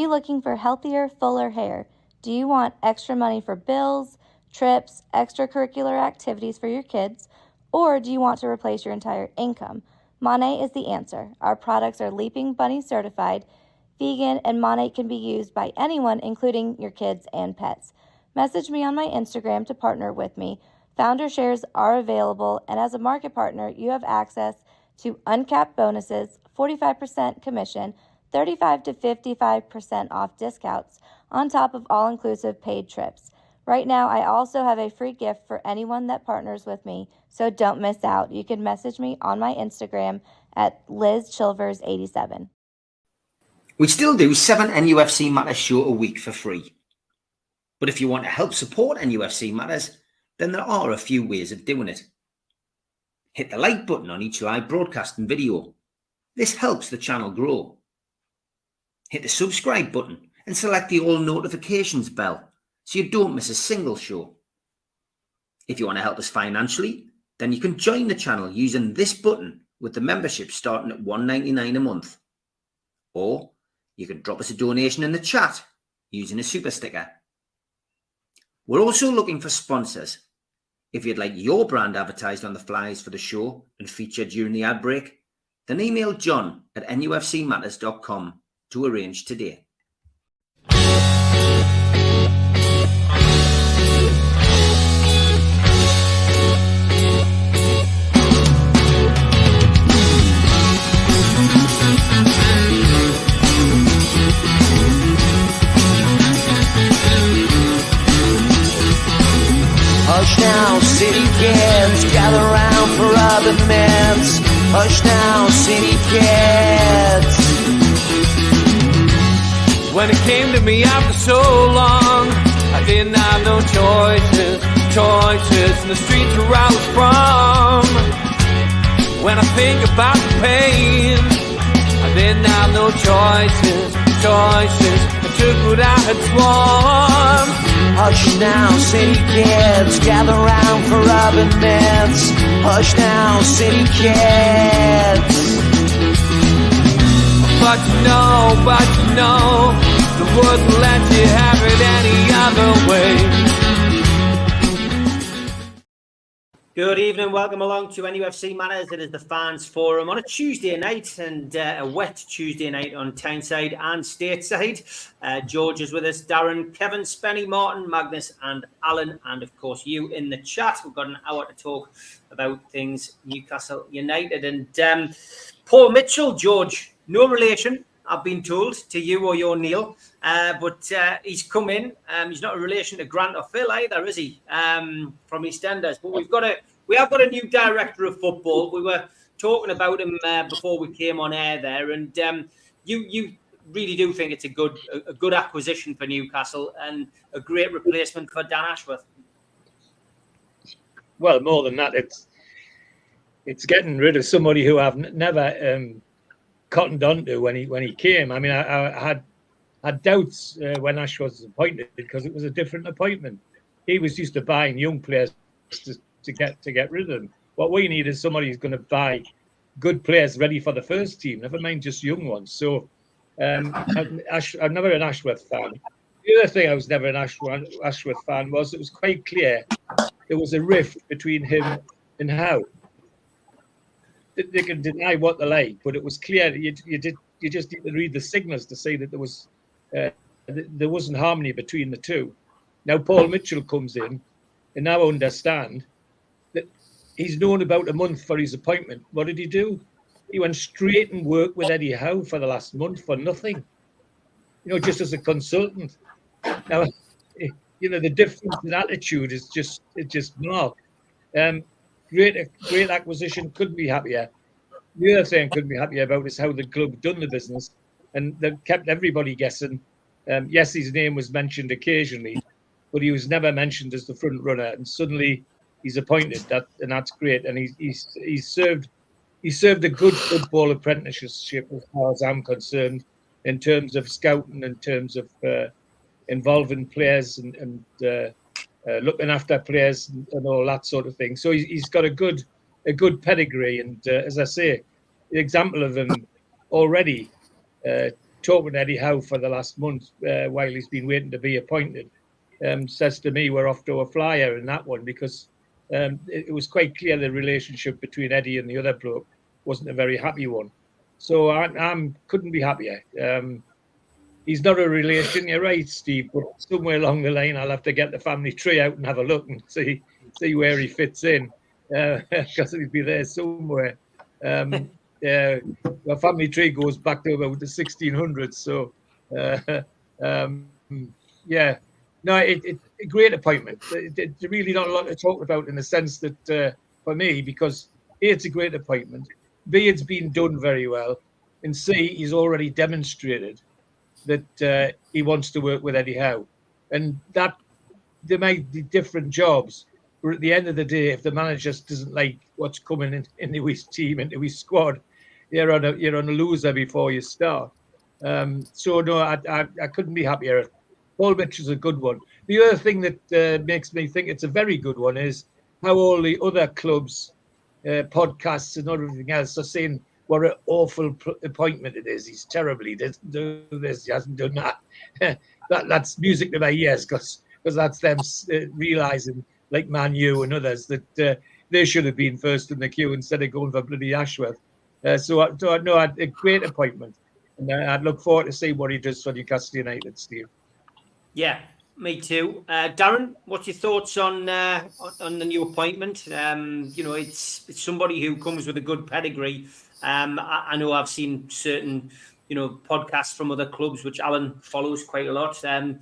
you looking for healthier, fuller hair? Do you want extra money for bills, trips, extracurricular activities for your kids, or do you want to replace your entire income? Monat is the answer. Our products are Leaping Bunny certified, vegan, and Monat can be used by anyone, including your kids and pets. Message me on my Instagram to partner with me. Founder shares are available, and as a market partner, you have access to uncapped bonuses, 45% commission, 35 to 55% off discounts, on top of all-inclusive paid trips. Right now, I also have a free gift for anyone that partners with me, so don't miss out. You can message me on my Instagram at LizChilvers87. We still do 7 NUFC Matters show a week for free. But if you want to help support NUFC Matters, then there are a few ways of doing it. Hit the like button on each live broadcast and video. This helps the channel grow. Hit the subscribe button and select the all notifications bell so you don't miss a single show. If you want to help us financially, then you can join the channel using this button with the membership starting at $1.99 a month. Or you can drop us a donation in the chat using a super sticker. We're also looking for sponsors. If you'd like your brand advertised on the flyers for the show and featured during the ad break, then email John at nufcmatters.com to arrange today. Hush now, city kids, gather round for arguments. Hush now, city kids. When it came to me after so long, I didn't have no choices in the streets where I was from. When I think about the pain, I didn't have no choices. I took what I had sworn. Hush now, city kids, gather round for arguments. Hush now, city kids. But you know, the wouldn't let you have it any other way. Good evening, welcome along to NUFC Matters. It is the Fans Forum on a Tuesday night, and a wet Tuesday night on Tyneside and Stateside. George is with us, Darren, Kevin, Spenny, Martin, Magnus and Alan, and of course you in the chat. We've got an hour to talk about things Newcastle United. And Paul Mitchell, George, no relation, I've been told, to you or your Neil, but he's come in. He's not a relation to Grant or Phil either, is he? From EastEnders. But we have got a new director of football. We were talking about him before we came on air there, and you really do think it's a good acquisition for Newcastle and a great replacement for Dan Ashworth. Well, more than that, it's getting rid of somebody who I've never cottoned onto when he came. I mean, I had doubts when Ashworth was appointed because it was a different appointment. He was used to buying young players to get rid of them. What we need is somebody who's going to buy good players ready for the first team, never mind just young ones. So I'm never an Ashworth fan. The other thing I was never an Ashworth fan was it was quite clear there was a rift between him and Howe. They can deny what they like, but it was clear you just need to read the signals to say that there wasn't harmony between the two. Now Paul Mitchell comes in, and now I understand that he's known about a month for his appointment. What did he do? He went straight and worked with Eddie Howe for the last month for nothing. Just as a consultant. Now, the difference in attitude is just marked. Great acquisition, couldn't be happier. The other thing I couldn't be happier about is how the club done the business, and they've kept everybody guessing. Yes, his name was mentioned occasionally, but he was never mentioned as the front runner, and suddenly he's appointed. And that's great. And he's served a good football apprenticeship as far as I'm concerned, in terms of scouting, in terms of involving players and looking after players and all that sort of thing. So he's got a good pedigree, and as I say, the example of him already talking to Eddie Howe for the last month while he's been waiting to be appointed, says to me we're off to a flyer in that one because it was quite clear the relationship between Eddie and the other bloke wasn't a very happy one. So I couldn't be happier. He's not a relation, you're right, Steve, but somewhere along the line I'll have to get the family tree out and have a look and see where he fits in, because he'll be there somewhere. The family tree goes back to about the 1600s, so yeah. No, it's a great appointment. It's really not a lot to talk about in the sense that for me, because A, it's a great appointment, B, it's been done very well, and C, he's already demonstrated that he wants to work with Eddie Howe. And that there might be different jobs, but at the end of the day, if the manager just doesn't like what's coming into his team, into his squad, you're on a loser before you start. So no, I couldn't be happier. Paul Mitchell's a good one. The other thing that makes me think it's a very good one is how all the other clubs, podcasts and everything else are saying what an awful appointment it is. He's terribly did this. He hasn't done that. That's music to my ears because that's them realising, like Man U and others, that they should have been first in the queue instead of going for bloody Ashworth. So a great appointment. And I'd look forward to see what he does for Newcastle United, Steve. Yeah, me too. Darren, what's your thoughts on the new appointment? It's somebody who comes with a good pedigree. I know I've seen certain, podcasts from other clubs, which Alan follows quite a lot, saying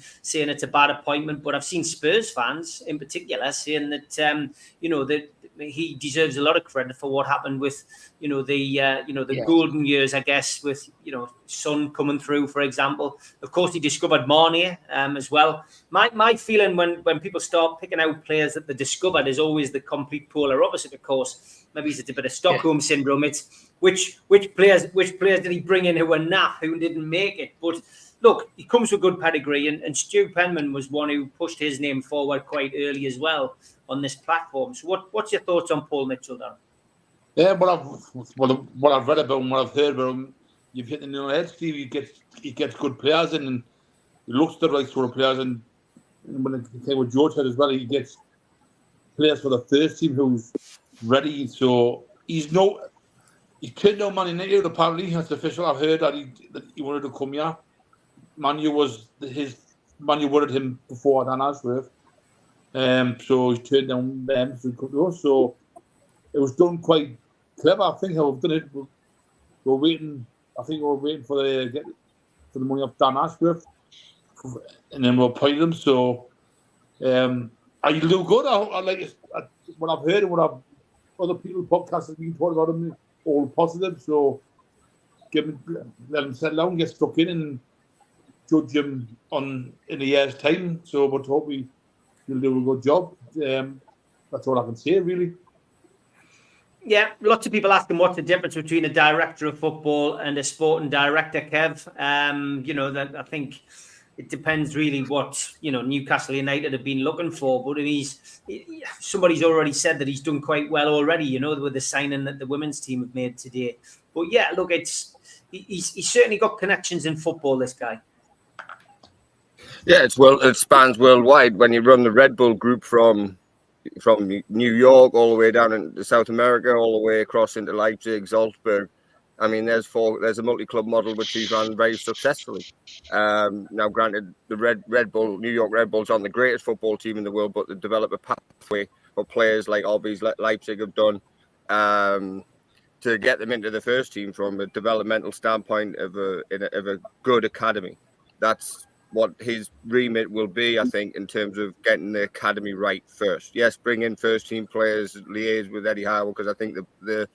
it's a bad appointment. But I've seen Spurs fans in particular saying that, that he deserves a lot of credit for what happened with, the golden years, I guess, with, Son coming through, for example. Of course, he discovered Marnier as well. My feeling when people start picking out players that they discovered is always the complete polar opposite, of course. Maybe it's a bit of Stockholm syndrome. It's which players did he bring in who were naff, who didn't make it? But look, he comes with good pedigree, and Stu Penman was one who pushed his name forward quite early as well on this platform. So what's your thoughts on Paul Mitchell, Dan? Yeah, what I've read about him, what I've heard about him, you've hit the nail on the head, Steve. He gets good players in, and he looks the right sort of players. And when it came with George said as well, he gets players for the first team who's ready. So he turned down Man United. Apparently, that's official. I've heard that he wanted to come here. Man U wanted him before Dan Ashworth. So he turned down them to come to us. So it was done quite clever. I think how we've done it. We're waiting. I think we're waiting for the money off Dan Ashworth, and then we'll appoint him. So, are you do good? I like it. What I've heard and what other people podcasts have been talking about him, all positive. So, let him settle down, get stuck in, and judge him in a year's time. So, but hope he'll do a good job. That's all I can say, really. Yeah, lots of people asking what's the difference between a director of football and a sporting director, Kev. That I think it depends really what, Newcastle United have been looking for. But somebody's already said that he's done quite well already, with the signing that the women's team have made today. But yeah, look, he's certainly got connections in football, this guy. Yeah, it spans worldwide. When you run the Red Bull group from New York all the way down into South America, all the way across into Leipzig, Salzburg. I mean, there's a multi-club model which he's run very successfully. Now, granted, the New York Red Bulls aren't the greatest football team in the world, but they develop a pathway for players like obviously Leipzig have done to get them into the first team from a developmental standpoint of a good academy. That's what his remit will be, I think, in terms of getting the academy right first. Yes, bring in first team players, liaise with Eddie Howe, because I think the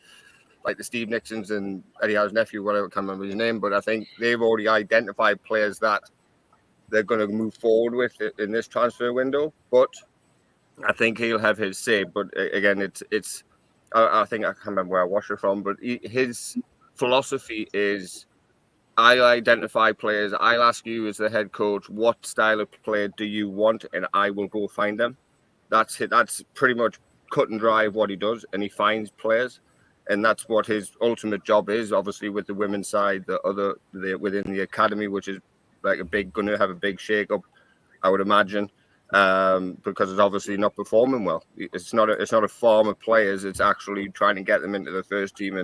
Steve Nixons and Eddie Howe's nephew, whatever, I can't remember his name, but I think they've already identified players that they're going to move forward with in this transfer window. But I think he'll have his say. But again, I think I can't remember where I watched it from, but his philosophy is, I'll identify players. I'll ask you as the head coach, what style of player do you want? And I will go find them. That's pretty much cut and dry what he does. And he finds players. And that's what his ultimate job is, obviously, with the women's side, within the academy, which is like going to have a big shake-up, I would imagine, because it's obviously not performing well. It's not a farm of players. It's actually trying to get them into the first team.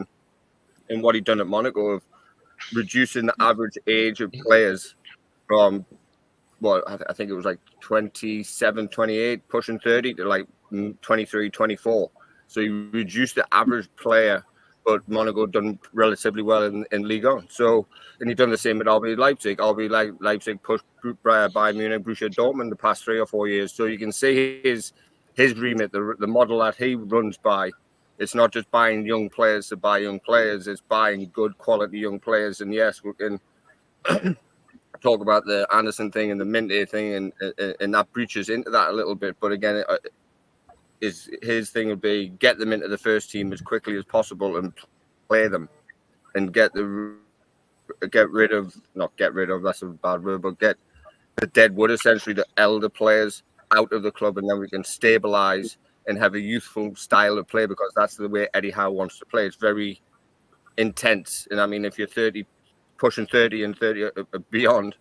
And what he done at Monaco of reducing the average age of players from, well, I think it was like 27, 28, pushing 30 to like 23, 24. So he reduced the average player, but Monaco done relatively well in Ligue 1. So, and he done the same at RB Leipzig. RB Leipzig pushed Bayern Munich, Borussia Dortmund the past 3 or 4 years. So you can see his remit, the model that he runs by. It's not just buying young players to buy young players. It's buying good quality young players. And yes, we can talk about the Anderson thing and the Minte thing, and that breaches into that a little bit. But again, his thing would be get them into the first team as quickly as possible and play them, and get rid of that's a bad word, but get the dead wood, essentially the elder players out of the club, and then we can stabilize and have a youthful style of play, because that's the way Eddie Howe wants to play. It's very intense, and I mean, if you're 30, pushing 30 and 30 beyond,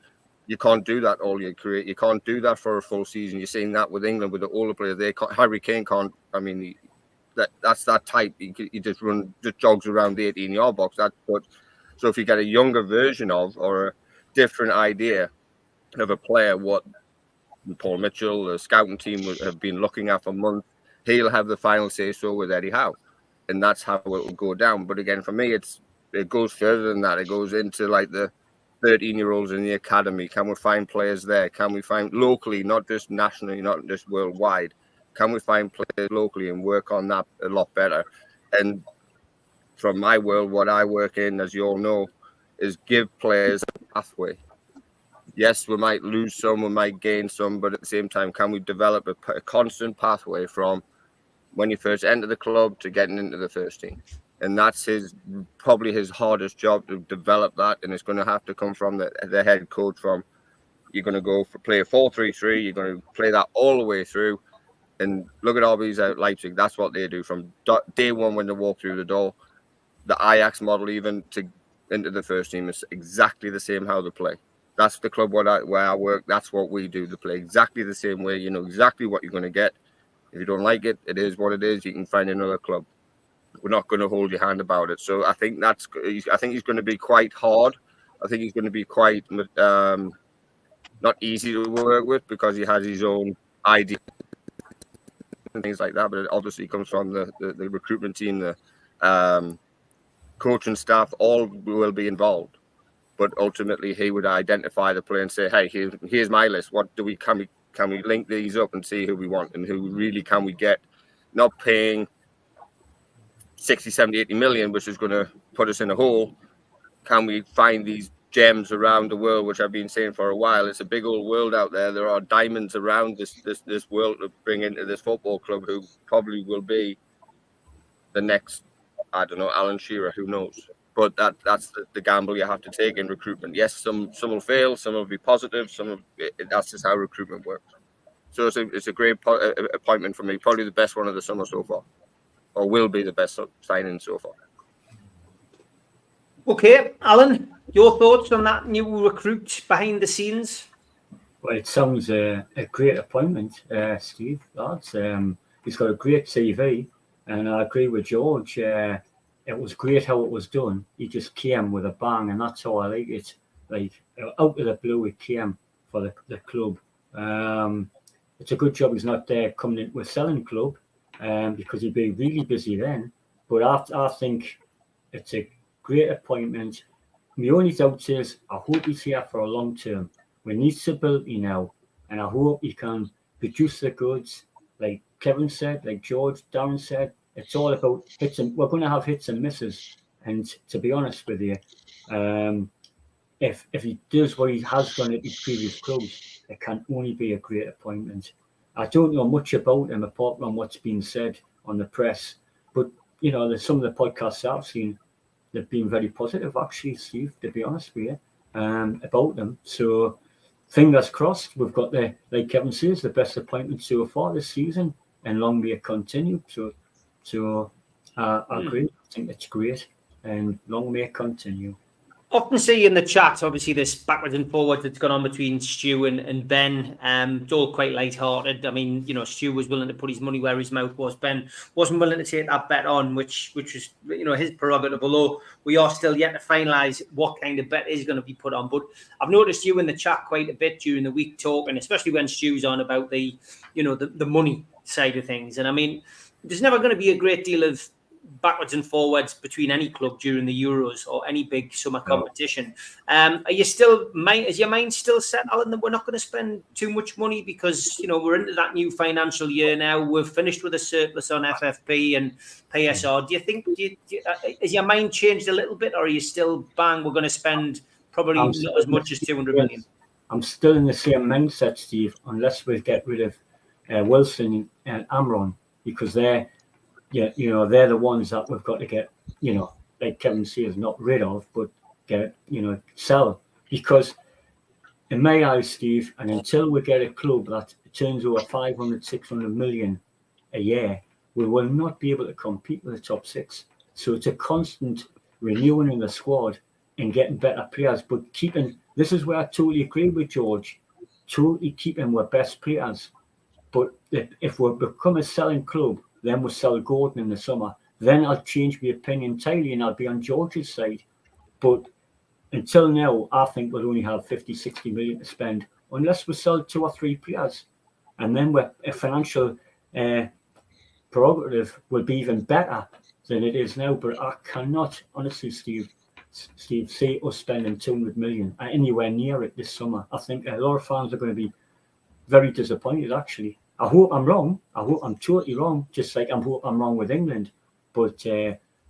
you can't do that all your career. You can't do that for a full season. You're seeing that with England, with the older players. Harry Kane can't. I mean, that's that type. He just jogs around the 18-yard box. So if you get a younger version of, or a different idea of a player, what Paul Mitchell, the scouting team, have been looking at for months, he'll have the final say so with Eddie Howe, and that's how it will go down. But again, for me, it goes further than that. It goes into like the 13-year-olds in the academy. Can we find players there? Can we find locally, not just nationally, not just worldwide? Can we find players locally and work on that a lot better? And from my world, what I work in, as you all know, is give players a pathway. Yes, we might lose some, we might gain some, but at the same time, can we develop a constant pathway from when you first enter the club to getting into the first team? And that's probably his hardest job, to develop that. And it's going to have to come from the head coach. You're going to play a 4-3-3. You're going to play that all the way through. And look at RB's at Leipzig. That's what they do from day one when they walk through the door. The Ajax model, even into the first team, is exactly the same how they play. That's the club where I work. That's what we do. They play exactly the same way. You know exactly what you're going to get. If you don't like it, it is what it is. You can find another club. We're not going to hold your hand about it. So I think he's going to be quite hard. I think he's going to be quite not easy to work with, because he has his own ideas and things like that. But it obviously comes from the recruitment team, the coaching staff, all will be involved. But ultimately, he would identify the player and say, "Hey, here's my list. What do we can we link these up and see who we want, and who really can we get? Not paying 60, 70, 80 million, which is going to put us in a hole. Can we find these gems around the world, which I've been saying for a while? It's a big old world out there. There are diamonds around this world to bring into this football club, who probably will be the next, I don't know, Alan Shearer, who knows? But that's the gamble you have to take in recruitment. Yes, some will fail, some will be positive, that's just how recruitment works. So it's a great appointment for me, probably the best one of the summer so far, or will be the best signing so far. Okay, Alan, your thoughts on that new recruit behind the scenes? Well, it sounds a great appointment, Steve. Lads. He's got a great CV, and I agree with George. It was great how it was done. He just came with a bang, and that's how I like it. Like, out of the blue, it came for the club. It's a good job he's not there coming into a selling club, because he'd be really busy then. But I think it's a great appointment. My only doubt is, I hope he's here for a long term. We need stability now, and I hope he can produce the goods. Like Kevin said, like George, Darren said, it's all about hits, and we're going to have hits and misses. And to be honest with you, if he does what he has done at his previous clubs, it can only be a great appointment. I don't know much about him apart from what's been said on the press, but you know, there's some of the podcasts I've seen, they've been very positive, actually, Steve, to be honest with you, about them. So fingers crossed, we've got like Kevin says, the best appointment so far this season, and long may it continue. So I agree. I think it's great, and long may it continue. Often see in the chat, obviously, this backwards and forwards that's gone on between Stu and Ben. It's all quite light-hearted. I mean, you know, Stu was willing to put his money where his mouth was. Ben wasn't willing to take that bet on, which was, you know, his prerogative. Although we are still yet to finalise what kind of bet is going to be put on. But I've noticed you in the chat quite a bit during the week talking, especially when Stu's on about the, you know, the money side of things. And I mean, there's never going to be a great deal of backwards and forwards between any club during the Euros or any big summer competition. Are you still, is your mind still set, Alan, that we're not going to spend too much money because, you know, we're into that new financial year now. We've finished with a surplus on FFP and PSR. Do you think, has your mind changed a little bit, or are you still, bang, we're going to spend probably not as much as 200 million? I'm still in the same mindset, Steve, unless we get rid of Wilson and Amron, because they're the ones that we've got to get, you know, like Kevin says, not rid of, but get, you know, sell. Because in my eyes, Steve, and until we get a club that turns over 500, 600 million a year, we will not be able to compete with the top six. So it's a constant renewing in the squad and getting better players, but this is where I totally agree with George, totally keeping our best players. But if we become a selling club, then we'll sell Gordon in the summer. Then I'll change my opinion entirely and I'll be on George's side. But until now, I think we'll only have 50, 60 million to spend unless we sell 2 or 3 players. And then a financial prerogative will be even better than it is now. But I cannot, honestly, Steve, see us spending 200 million anywhere near it this summer. I think a lot of fans are going to be very disappointed, actually. I hope I'm wrong. I hope I'm totally wrong, just like I hope I'm wrong with England. But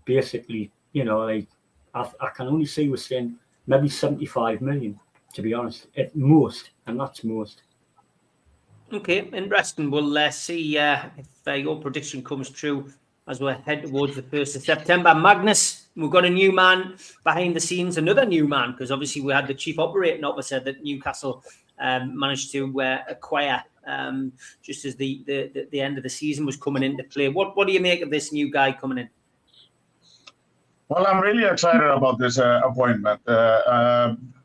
basically, you know, like I can only see we're saying maybe 75 million, to be honest, at most, and that's most. Okay, interesting. We'll see if your prediction comes true as we head towards the 1st of September. Magnus, we've got a new man behind the scenes, another new man, because obviously we had the chief operating officer that Newcastle managed to acquire just as the end of the season was coming into play. What do you make of this new guy coming in? Well, I'm really excited about this appointment.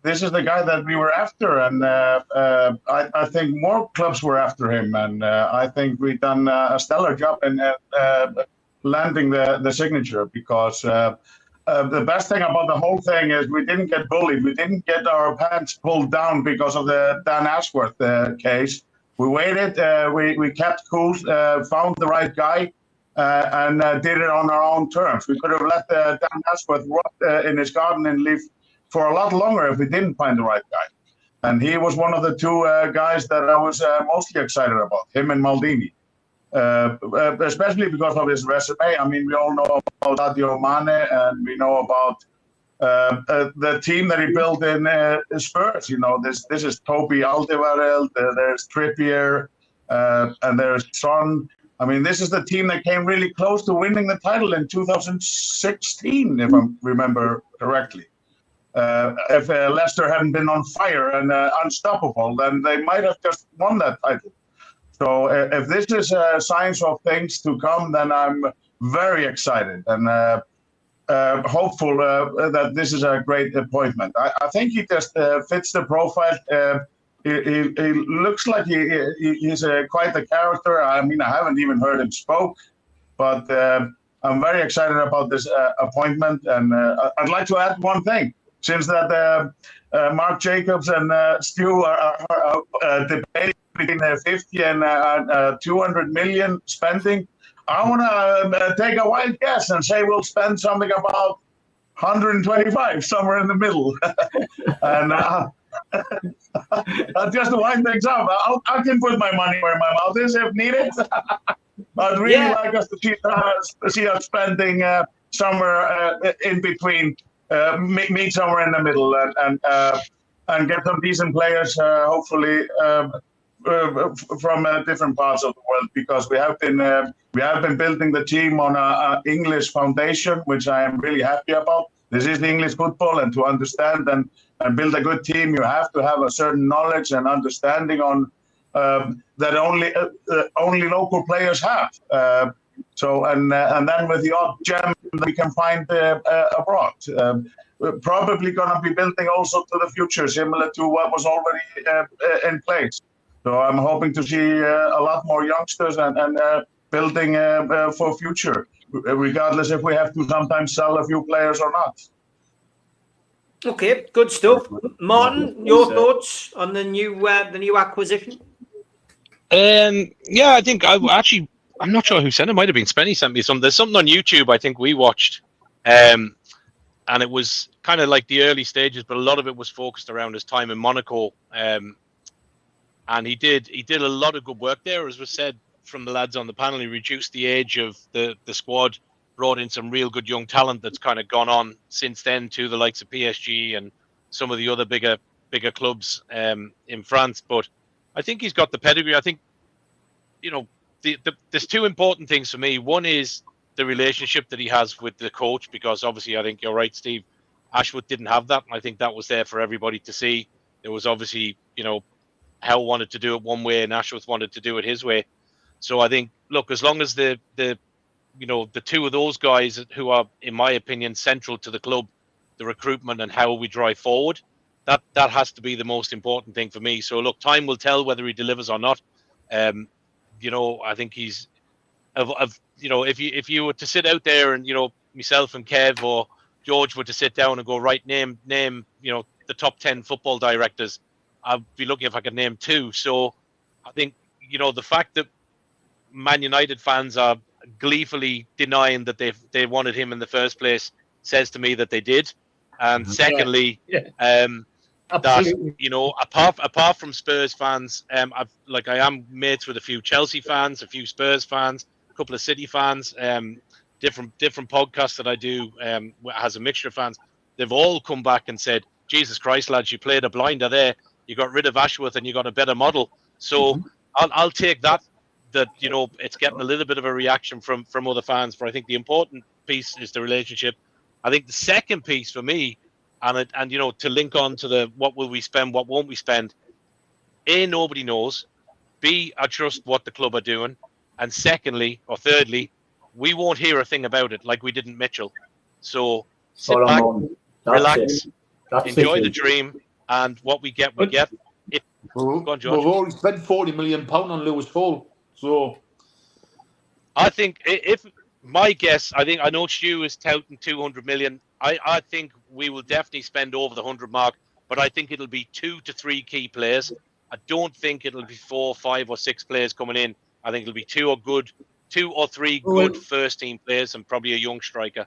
This is the guy that we were after, and I think more clubs were after him, and I think we've done a stellar job in landing the signature, because the best thing about the whole thing is we didn't get bullied. We didn't get our pants pulled down because of the Dan Ashworth case. We waited, we kept cool, found the right guy, and did it on our own terms. We could have let Dan Ashworth rot in his garden and live for a lot longer if we didn't find the right guy. And he was one of the 2 guys that I was mostly excited about, him and Maldini. Especially because of his resume. I mean, we all know about Sadio Mane, and we know about the team that he built in Spurs. You know, this is Toby Alderweireld, there's Trippier, and there's Son. I mean, this is the team that came really close to winning the title in 2016, if I remember correctly. If Leicester hadn't been on fire and unstoppable, then they might have just won that title. So if this is signs of things to come, then I'm very excited and hopeful that this is a great appointment. I think he just fits the profile. He looks like he's quite a character. I mean, I haven't even heard him spoke, but I'm very excited about this appointment. And I'd like to add one thing. Since that Mark Jacobs and Stu are debating between 50 and 200 million spending, I want to take a wild guess and say we'll spend something about 125, somewhere in the middle. And just to wind things up, I can put my money where my mouth is if needed. I'd really like us to see us spending somewhere in between, meet somewhere in the middle, and get some decent players, hopefully from different parts of the world, because we have been building the team on an English foundation, which I am really happy about. This is English football, and to understand and build a good team, you have to have a certain knowledge and understanding on that only local players have. So and then with the odd gem that we can find abroad. We're probably going to be building also to the future, similar to what was already in place. So I'm hoping to see a lot more youngsters and building for future, regardless if we have to sometimes sell a few players or not. Okay, good stuff. Martin, your thoughts on the new acquisition? Yeah, I think I'm not sure who sent it. Might have been Spenny sent me some. There's something on YouTube I think we watched, and it was kind of like the early stages, but a lot of it was focused around his time in Monaco. And he did a lot of good work there, as was said from the lads on the panel. He reduced the age of the squad, brought in some real good young talent that's kind of gone on since then to the likes of PSG and some of the other bigger clubs in France. But I think he's got the pedigree. I think, there's two important things for me. One is the relationship that he has with the coach, because obviously I think you're right, Steve. Ashworth didn't have that, and I think that was there for everybody to see. There was obviously, Hell wanted to do it one way and Ashworth wanted to do it his way. So I think, look, as long as the two of those guys who are, in my opinion, central to the club, the recruitment and how we drive forward, that has to be the most important thing for me. So look, time will tell whether he delivers or not. I think he's, if you were to sit out there and myself and Kev or George were to sit down and go, right, name the top 10 football directors, I'd be lucky if I could name 2. So I think the fact that Man United fans are gleefully denying that they wanted him in the first place says to me that they did. And secondly, that apart from Spurs fans, I am mates with a few Chelsea fans, a few Spurs fans, a couple of City fans, different podcasts that I do has a mixture of fans. They've all come back and said, Jesus Christ, lads, you played a blinder there. You got rid of Ashworth and you got a better model. So I'll take that it's getting a little bit of a reaction from other fans. But I think the important piece is the relationship. I think the second piece for me, and to link on to the what will we spend, what won't we spend. A, nobody knows. B, I trust what the club are doing. And secondly, or thirdly, we won't hear a thing about it like we didn't Mitchell. So sit back, relax, enjoy the dream, and what we get, we get. Go on, George. We've already spent £40 million on Lewis Hall. So I think if my guess, I know Stu is touting 200 million. I think we will definitely spend over the 100 mark, but I think it'll be 2 to 3 key players. I don't think it'll be 4, 5 or 6 players coming in. I think it'll be 2 or 3 good first team players and probably a young striker.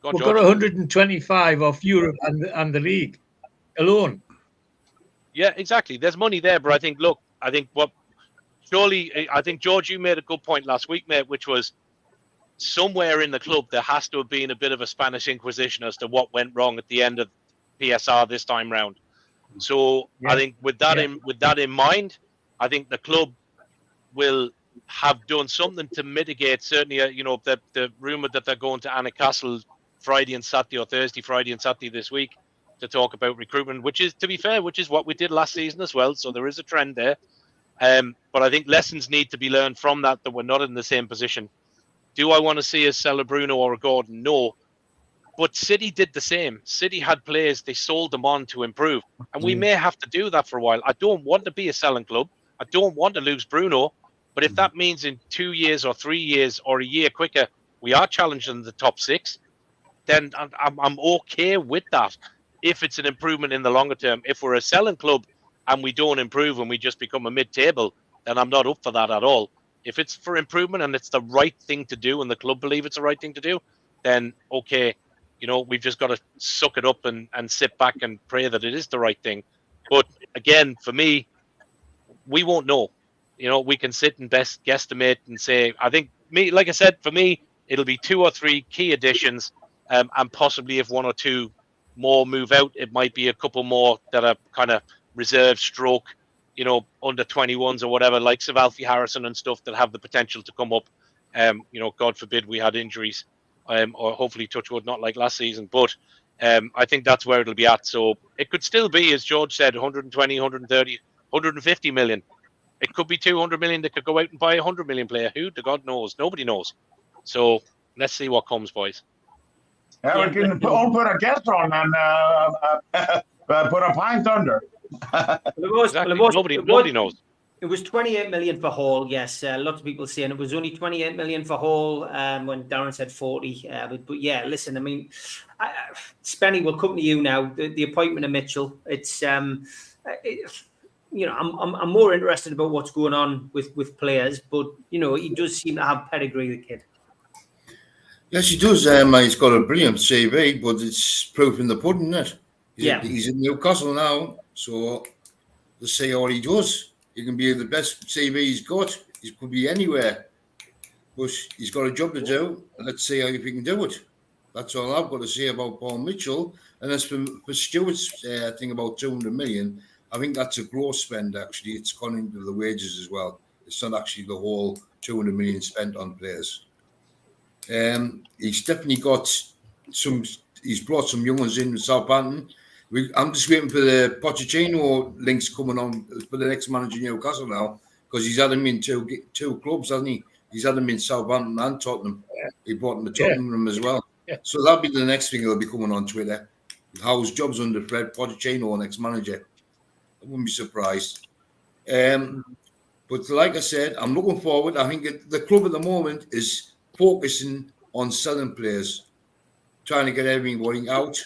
We've got 125 off Europe and the league alone. Yeah, exactly. There's money there, but I think George, you made a good point last week, mate, which was somewhere in the club there has to have been a bit of a Spanish Inquisition as to what went wrong at the end of PSR this time round. So I think with that in mind, I think the club will have done something to mitigate. Certainly, the rumor that they're going to Newcastle Friday and Saturday this week to talk about recruitment, which is, to be fair, what we did last season as well. So there is a trend there. But I think lessons need to be learned from that we're not in the same position. Do I want to see a Sela Bruno or a Gordon? No. But City did the same. City had players, they sold them on to improve. And we may have to do that for a while. I don't want to be a selling club. I don't want to lose Bruno. But if that means in 2 years or 3 years or a year quicker, we are challenging the top 6, then I'm okay with that. If it's an improvement in the longer term. If we're a selling club and we don't improve and we just become a mid-table, then I'm not up for that at all. If it's for improvement and it's the right thing to do and the club believe it's the right thing to do, then okay, we've just got to suck it up and sit back and pray that it is the right thing. But again, for me, we won't know. We can sit and best guesstimate and say, like I said, for me, it'll be 2 or 3 key additions, and possibly if 1 or 2 more move out, it might be a couple more that are kind of reserve stroke, under 21s or whatever, like Alfie Harrison and stuff that have the potential to come up. God forbid we had injuries, or hopefully touch wood, not like last season. But I think that's where it'll be at. So it could still be, as George said, 120, 130, 150 million. It could be 200 million. They could go out and buy a 100 million player. Who the God knows? Nobody knows. So let's see what comes, boys. Yeah, we can all put a guest on and put a pint under. Nobody knows. It was 28 million for Hall. Yes, lots of people saying it was only 28 million for Hall when Darren said 40. But yeah, listen, I mean, Spenny, we'll come to you now. The appointment of Mitchell. It's you know, I'm more interested about what's going on with players, but you know, he does seem to have pedigree, the kid. Yes, he does. He's got a brilliant CV, but it's proof in the pudding, isn't it? He's in Newcastle now, so let's see how he does. He can be the best CV he's got. He could be anywhere, but he's got a job to do. And let's see how he can do it. That's all I've got to say about Paul Mitchell. And as for Stuart's thing about 200 million, I think that's a gross spend, actually. It's gone into the wages as well. It's not actually the whole 200 million spent on players. He's definitely got he's brought some young ones in with Southampton. I'm just waiting for the Pochettino links coming on for the next manager in Newcastle now, because he's had him in two clubs, hasn't he? He's had him in Southampton and Tottenham. Yeah. He brought him to Tottenham as well. Yeah. So that'll be the next thing that'll be coming on Twitter. How's jobs under Fred Pochettino, next manager? I wouldn't be surprised. But like I said, I'm looking forward. I think the club at the moment is focusing on selling players, trying to get everybody out,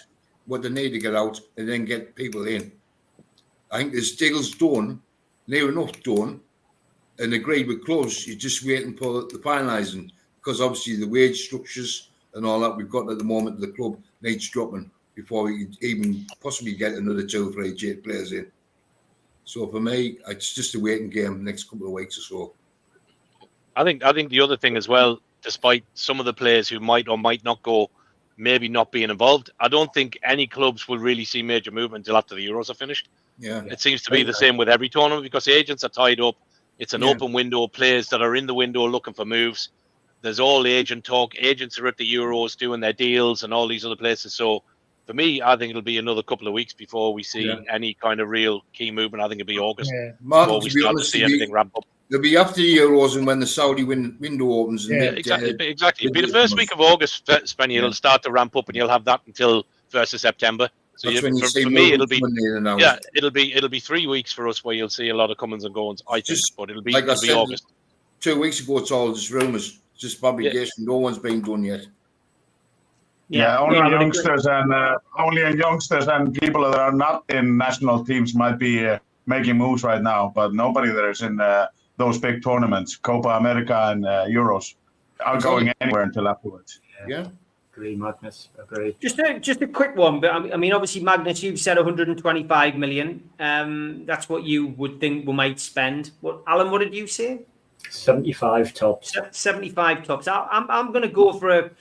what they need to get out, and then get people in. I think there's deals done, near enough done, and agreed with clubs. You're just waiting for the finalising, because obviously the wage structures and all that we've got at the moment, the club needs dropping before we can even possibly get another 2, 3, 8 players in. So for me, it's just a waiting game the next couple of weeks or so. I think the other thing as well, despite some of the players who might or might not go, maybe not being involved, I don't think any clubs will really see major movement until after the Euros are finished. Yeah, it seems to be the same with every tournament, because agents are tied up. It's an open window. Players that are in the window looking for moves. There's all agent talk. Agents are at the Euros doing their deals and all these other places. So for me, I think it'll be another couple of weeks before we see any kind of real key movement. I think it'll be August before we start to see anything ramp up. It'll be after the Euros and when the Saudi window opens. Exactly. It'll be the first week of August, Spenny. It'll start to ramp up, and you'll have that until 1st of September. So for me, it'll be 3 weeks for us where you'll see a lot of comings and goings. I think, but it'll be August. 2 weeks ago, it's all just rumours, just publication. No one's been done yet. Only youngsters and people that are not in national teams might be making moves right now, but nobody that is in those big tournaments, Copa America and Euros, are going anywhere until afterwards. Yeah. Agree, Magnus. Agree. Just a quick one, but I mean, obviously, Magnus, you've said 125 million. That's what you would think we might spend. Alan, what did you say? 75 tops. 75 tops. I'm going to go for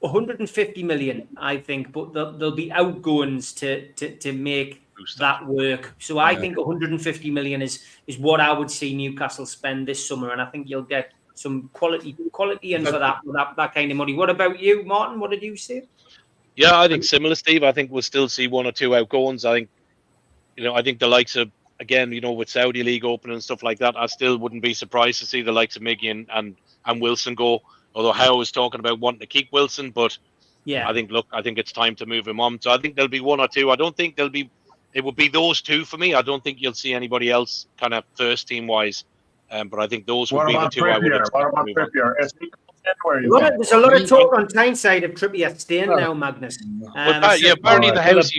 150 million, I think, but there'll be outgoings to make that work. So I think 150 million is what I would see Newcastle spend this summer, and I think you'll get some quality in for that kind of money. What about you, Martin? What did you say? Yeah, I think similar, Steve. I think we'll still see 1 or 2 outgoings. I think, I think the likes of, again, with Saudi League opening and stuff like that, I still wouldn't be surprised to see the likes of Miggy and Wilson go. Although Howe was talking about wanting to keep Wilson, but I think it's time to move him on. So I think there'll be 1 or 2. I don't think it would be those 2 for me. I don't think you'll see anybody else kind of first team wise. But I think those would be the 2 I would expect. What about Trippier? There's a lot of talk on Tyne side of Trippier staying now, Magnus. Apparently the house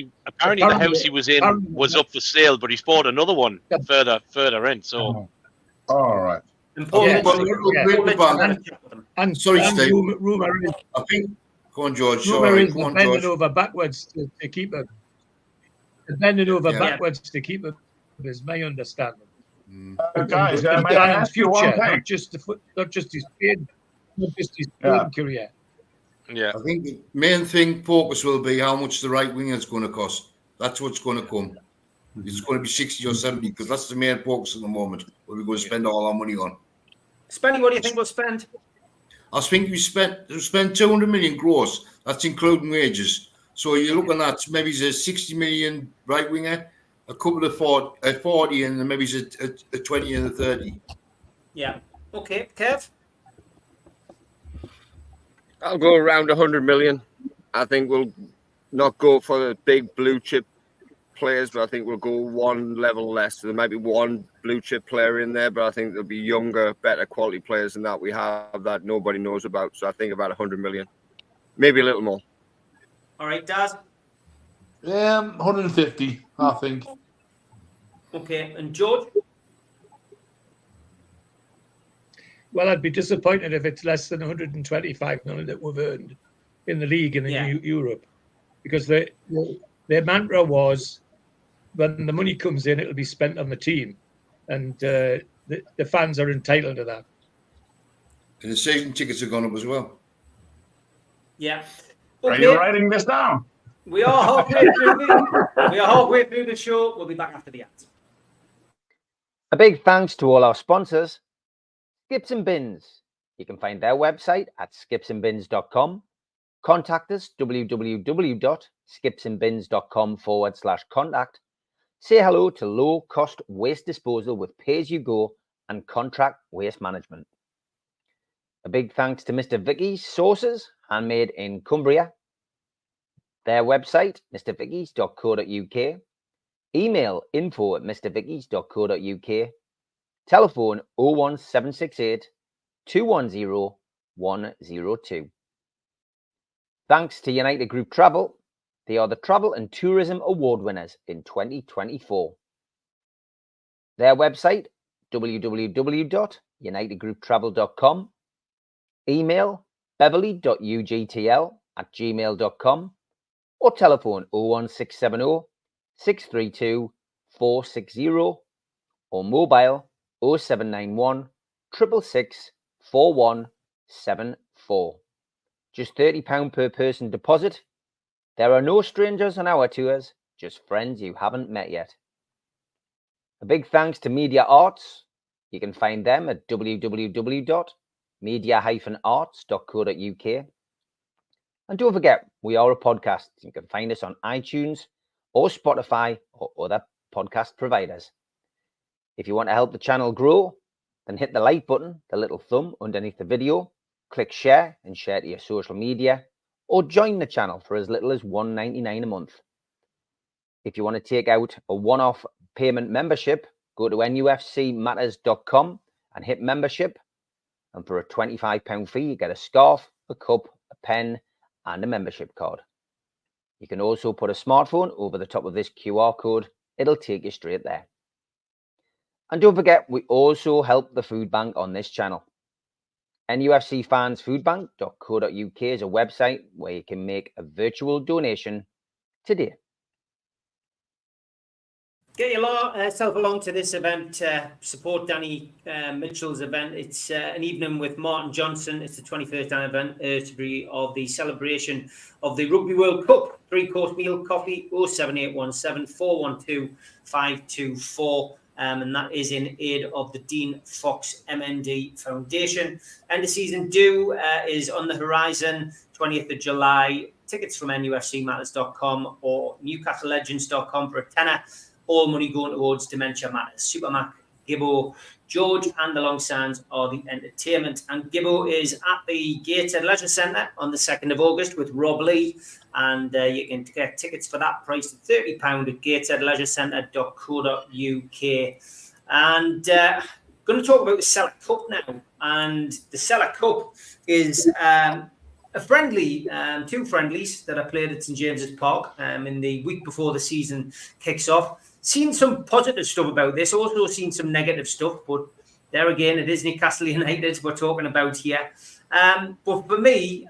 he was in was up for sale, but he's bought another one further in. So, all right. And sorry, Steve. Rumor is, I think. Go on, George. Bending over backwards to keep it. Bending over backwards to keep it is my understanding. Guys, may I ask you one thing? Not just his career. Yeah, I think the main focus will be how much the right winger is going to cost. That's what's going to come. It's going to be 60 or 70 because that's the main focus at the moment. What we're going to spend all our money on. Spenny, what do you think we'll spend? I think we spend 200 million gross. That's including wages. So you're looking at maybe a 60 million right winger, a couple of 40 and then maybe a 20 and a 30. Yeah. Okay, Kev? I'll go around 100 million. I think we'll not go for the big blue chip players, but I think we'll go one level less. There might be one blue chip player in there, but I think there'll be younger, better quality players than that we have that nobody knows about. So I think about 100 million, maybe a little more. All right, Daz? 150, I think. Okay, and George? Well, I'd be disappointed if it's less than 125 million that we've earned in the league and in Europe, because their mantra was, when the money comes in, it'll be spent on the team, and the fans are entitled to that. And the season tickets have gone up as well. Yeah. Are you writing this down? We are halfway through the show. We'll be back after the ads. A big thanks to all our sponsors. Skips and Bins. You can find their website at skipsandbins.com. Contact us, www.skipsandbins.com/contact. Say hello to low-cost waste disposal with pay-as-you-go and contract waste management. A big thanks to Mr. Vicky's Sauces, handmade in Cumbria. Their website, mrvickies.co.uk. Email info@mrvickies.co.uk. Telephone 01768 210 102. Thanks to United Group Travel. They are the Travel and Tourism Award winners in 2024. Their website, www.unitedgrouptravel.com. Email beverly.ugtl@gmail.com or telephone 01670 632 460 or mobile 0791 666 4174. Just £30 per person deposit. There are no strangers on our tours, just friends you haven't met yet. A big thanks to Media Arts. You can find them at www.media-arts.co.uk. And don't forget, we are a podcast. You can find us on iTunes or Spotify or other podcast providers. If you want to help the channel grow, then hit the like button, the little thumb underneath the video, click share and share to your social media, or join the channel for as little as $1.99 a month. If you want to take out a one-off payment membership, go to nufcmatters.com and hit membership. And for a £25 fee, you get a scarf, a cup, a pen, and a membership card. You can also put a smartphone over the top of this QR code. It'll take you straight there. And don't forget, we also help the food bank on this channel. nufcfansfoodbank.co.uk is a website where you can make a virtual donation today. Get yourself along to this event. Support Danny Mitchell's event. It's an evening with Martin Johnson. It's the 21st anniversary of the celebration of the Rugby World Cup. 3-course meal, coffee, 07817 412 524. And that is in aid of the Dean Fox MND Foundation. End of season due is on the horizon, 20th of July. Tickets from nufcmatters.com or newcastlelegends.com for a tenner. All money going towards Dementia Matters. Supermac, Gibbo, George and the Long Sands are the entertainment. And Gibbo is at the Gateshead Leisure Centre on the 2nd of August with Rob Lee. And you can get tickets for that price of £30 at gatesheadleisurecentre.co.uk. And going to talk about the Sela Cup now. And the Sela Cup is a friendly, two friendlies that are played at St James's Park in the week before the season kicks off. Seen some positive stuff about this, also seen some negative stuff, but there again, it is Newcastle United we're talking about here. But for me,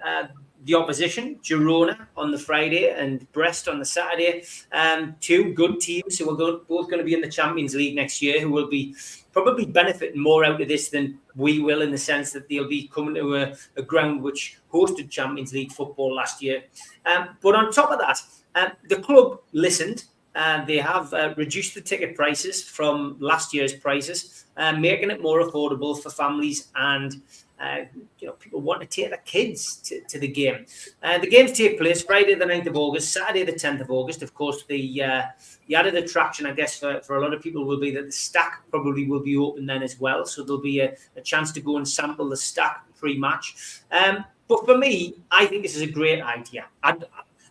the opposition, Girona on the Friday and Brest on the Saturday, two good teams who are both going to be in the Champions League next year, who will be probably benefiting more out of this than we will, in the sense that they'll be coming to a ground which hosted Champions League football last year. But on top of that, the club listened they have reduced the ticket prices from last year's prices, making it more affordable for families and people want to take their kids to the game. The games take place Friday the 9th of August, Saturday the 10th of August. Of course, the added attraction, I guess, for a lot of people will be that the Stack probably will be open then as well. So there'll be a chance to go and sample the Stack pre-match. But for me, I think this is a great idea.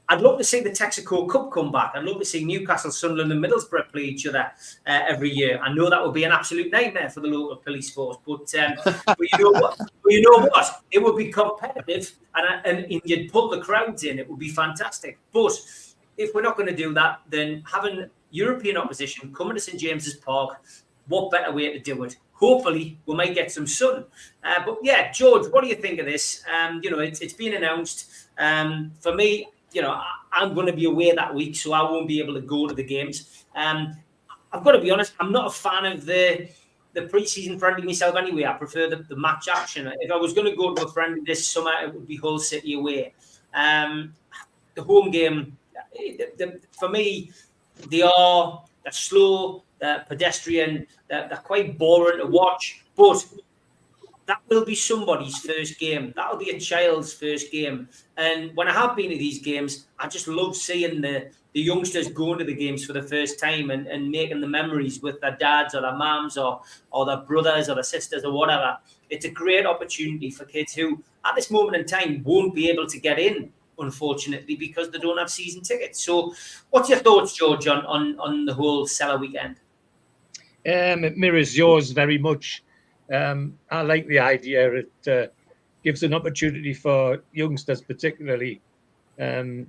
I'd love to see the Texaco Cup come back. I'd love to see Newcastle, Sunderland and Middlesbrough play each other every year. I know that would be an absolute nightmare for the local police force. But you know what? It would be competitive and you'd pull the crowds in. It would be fantastic. But if we're not going to do that, then having European opposition coming to St James's Park, what better way to do it? Hopefully, we might get some sun. But yeah, George, what do you think of this? It's been announced. For me, I'm going to be away that week, so I won't be able to go to the games. I've got to be honest, I'm not a fan of the pre-season friendly myself anyway. I prefer the match action. If I was going to go to a friendly this summer, it would be Hull City away. The home game, for me, they're slow, they're pedestrian, they're quite boring to watch, but that will be somebody's first game. That'll be a child's first game. And when I have been to these games, I just love seeing the youngsters going to the games for the first time and making the memories with their dads or their mums or their brothers or their sisters or whatever. It's a great opportunity for kids who, at this moment in time, won't be able to get in, unfortunately, because they don't have season tickets. So what's your thoughts, George, on the whole Sela weekend? It mirrors yours very much. I like the idea. It gives an opportunity for youngsters, particularly, and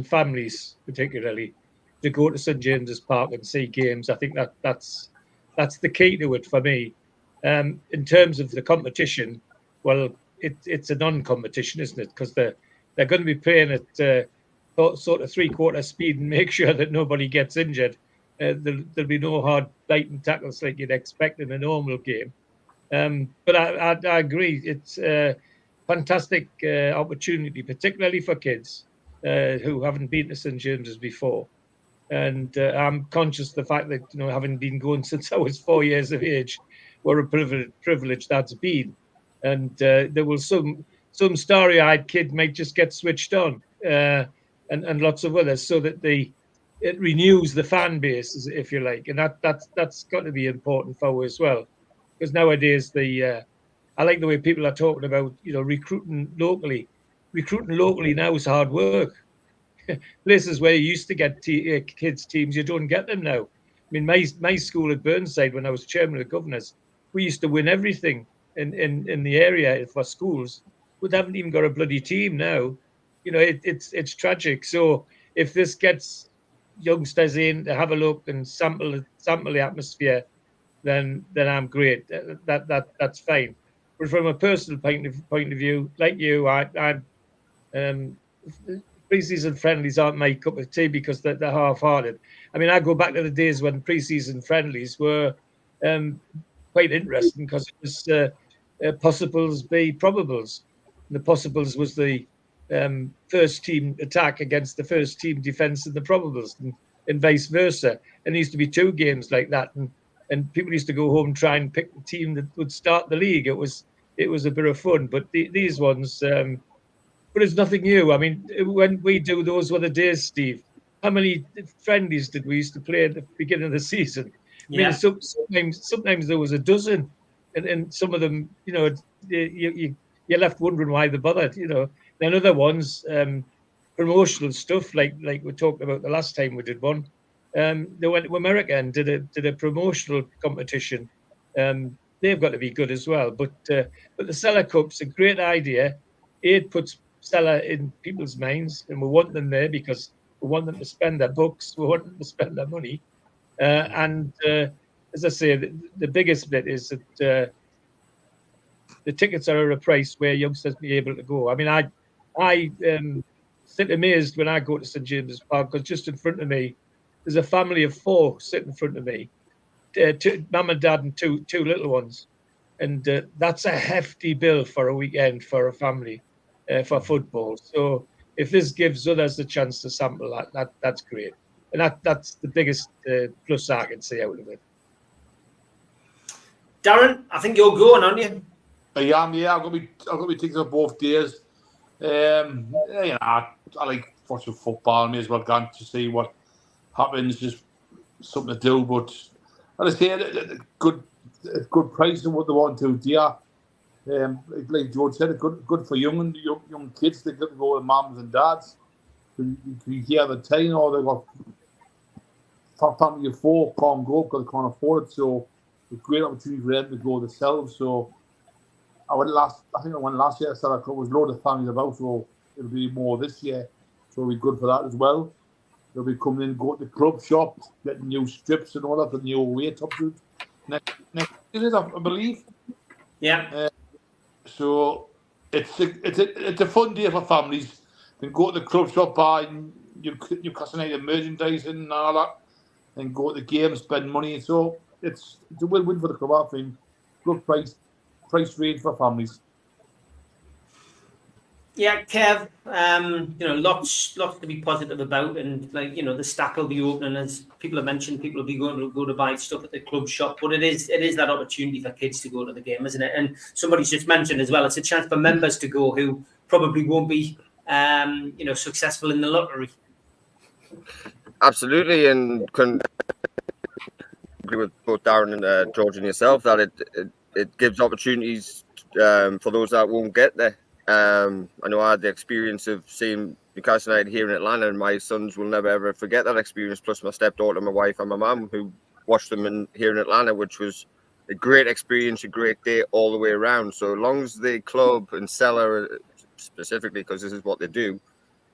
families, particularly, to go to St James's Park and see games. I think that's the key to it for me. In terms of the competition, well, it's a non-competition, isn't it? Because they're going to be playing at sort of 3/4 speed and make sure that nobody gets injured. There'll be no hard biting tackles like you'd expect in a normal game. But I agree. It's a fantastic opportunity, particularly for kids who haven't been to St James's before. And I'm conscious of the fact that, having been going since I was 4 years of age, what a privilege that's been. And there will some starry-eyed kid might just get switched on, and lots of others, so that it renews the fan base, if you like, and that's got to be important for us as well. Because nowadays, I like the way people are talking about, recruiting locally. Recruiting locally now is hard work. Places where you used to get kids' teams, you don't get them now. I mean, my school at Burnside, when I was chairman of the governors, we used to win everything in the area for schools. We haven't even got a bloody team now. It's tragic. So if this gets youngsters in to have a look and sample the atmosphere, then I'm great. That's fine. But from a personal point of view, like you, I'm pre-season friendlies aren't my cup of tea because they're half-hearted. I mean, I go back to the days when pre-season friendlies were quite interesting because it was possibles be probables. And the possibles was the first team attack against the first team defence in the probables, and vice versa. And there used to be 2 games like that, and people used to go home and try and pick the team that would start the league. It was a bit of fun, but these ones, but it's nothing new. I mean, when we do those other days, Steve, how many friendlies did we used to play at the beginning of the season? Yeah. I mean, sometimes there was a dozen, and some of them, you're left wondering why they bothered. Then other ones, promotional stuff like we talked about the last time we did one. They went to America and did a promotional competition. They've got to be good as well. But the Sela Cup's a great idea. It puts Sela in people's minds, and we want them there because we want them to spend their bucks. We want them to spend their money. And as I say, the biggest bit is that the tickets are at a price where youngsters be able to go. I mean, I sit amazed when I go to St James's Park because just in front of me, there's a family of 4 sitting in front of me, 2 mum and dad and two little ones. And that's a hefty bill for a weekend for a family for football. So if this gives others the chance to sample that's great. and that's the biggest plus I can see out of it. Darren, I think you're going, aren't you? I am, yeah. I've got me tickets on both days. I like watching football. I may as well go to see what happens. Just something to do, but as I say, good price and what they want to do. Yeah, like George said, good for young kids. They get to go with mums and dads. You hear the Tyne, or they've got family of four can't go because they can't afford it. So it's a great opportunity for them to go themselves. So I went last year. Sela Cup was loads of families about, so it'll be more this year. So it'll be good for that as well. They'll be coming in, go to the club shop, getting new strips and all that, the new away top suits. Next season, I believe. Yeah. So it's a fun day for families. Then go to the club shop, buy Newcastle United merchandise and all that, then go to the game, spend money. So it's a win-win for the club, I think. Good price range for families. Yeah, Kev, lots to be positive about, and the stack will be opening, as people have mentioned. People will be going to go to buy stuff at the club shop, but it is that opportunity for kids to go to the game, isn't it? And somebody's just mentioned as well, it's a chance for members to go who probably won't be, successful in the lottery. Absolutely, and can agree with both Darren and George and yourself that it gives opportunities for those that won't get there. I know I had the experience of seeing Newcastle United here in Atlanta, and my sons will never ever forget that experience. Plus my stepdaughter, my wife, and my mum, who watched them here in Atlanta, which was a great experience, a great day all the way around. So as long as the club and Sela specifically, because this is what they do,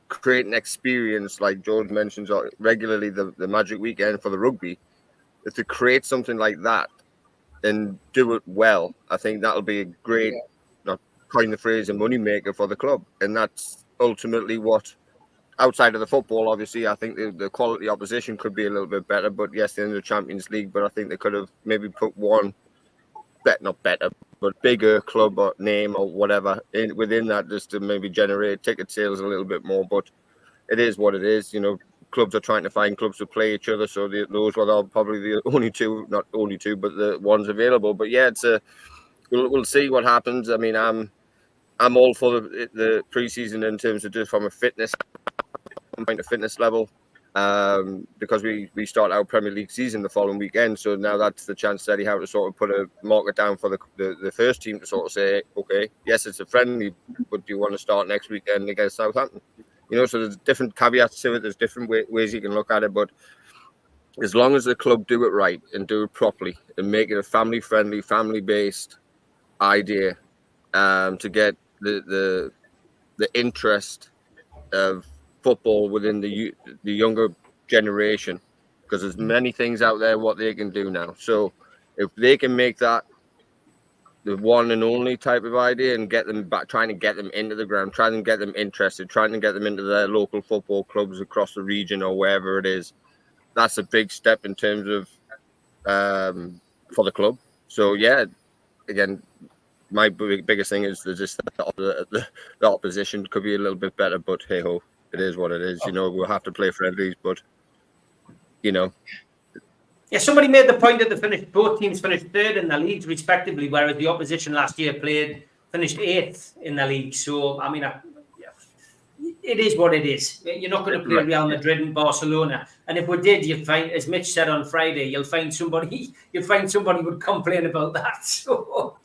create an experience like George mentions regularly, the Magic Weekend for the rugby, if they create something like that and do it well, I think that'll be a great, coin the phrase, a money maker for the club. And that's ultimately what, outside of the football, obviously, I think the quality opposition could be a little bit better. But yes, they're in the Champions League, but I think they could have maybe put one not better, but bigger club or name or whatever within that, just to maybe generate ticket sales a little bit more. But it is what it is. Clubs are trying to find clubs to play each other, so those were probably the only two, not only two, but the ones available. But yeah, we'll see what happens. I mean, I'm all for the preseason in terms of just from a fitness level, because we start our Premier League season the following weekend. So now that's the chance that you have to sort of put a marker down for the first team to sort of say, okay, yes, it's a friendly, but do you want to start next weekend against Southampton? So there's different caveats to it. There's different ways you can look at it, but as long as the club do it right and do it properly and make it a family-friendly, family-based idea, to get the interest of football within the younger generation, because there's many things out there what they can do now. So if they can make that the one and only type of idea and get them back, trying to get them into the ground, trying to get them interested, trying to get them into their local football clubs across the region or wherever it is, that's a big step in terms of for the club. So yeah, again, my biggest thing is just the opposition could be a little bit better, but hey ho, it is what it is. We'll have to play friendlies, but Yeah, somebody made the point that both teams finished third in the leagues respectively, whereas the opposition last year finished eighth in the league. So I mean, it is what it is. You're not going to play Real Madrid and Barcelona, and if we did, you'd find, as Mitch said on Friday, you'll find somebody would complain about that. So